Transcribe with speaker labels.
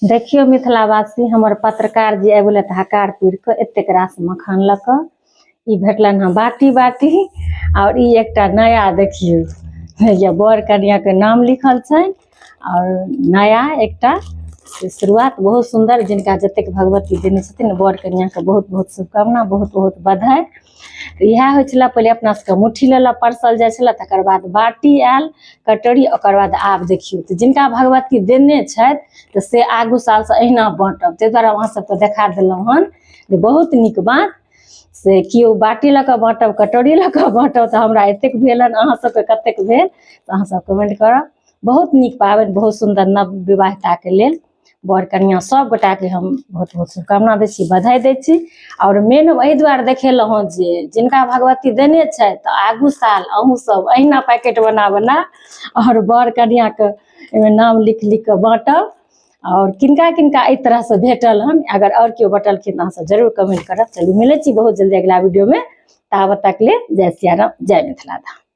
Speaker 1: देखियो मिथिलावासी हमर पत्रकार जी आबि हकार पुर के एतेक रास मखान लक ई भेटलन हँ बाटी बाटी और ई एकटा नया देखियो ये बर कन्या के नाम लिखल छै और नया एकटा शुरुआत बहुत सुंदर जिनका जतेक भगवती देने छथिन बर कन्या के बहुत बहुत शुभकामना बहुत बहुत बधाई। यह हो पहले अपना सबके मुट्ठी लेला परसल जाय छला तकर बाद बाटी आयल कटोरी ओकर बाद आब देखियो तो जिनका भगवती देने छथि तो से आगू साल से अहिना बाँटब ताहि दुआरे अहाँ सबके देखा देलहुँ हन जे बहुत नीक बात से केओ बाटी लऽ कऽ बाँटब कटोरी लऽ कऽ बाँटब तो हमरा एतेक भेल हन अहाँ सबके कतेक भेल तो अहाँ सब कमेंट करब। बहुत नीक पाबनि बहुत सुंदर नव विवाहिता के लेल बर कन्या सब गोटा के हम बहुत बहुत शुभकामना दै छी बधाई दै छी। और मेन एहि दुआरे देखेलहुँ हँ जे जिनका भगवती देने छथि तो आगू साल अहूँ सब अहिना पैकेट बना बना और बर कन्या के नाम लिख लिख के बाँटब और किनका किनका एहि तरह से भेटल हन अगर और केओ बटलखिन तो अहाँ सब जरूर कमेंट करब। चलू मिलै छी बहुत जल्दी अगला वीडियो में ताबत तक ले जय सिया राम जय मिथिला धाम।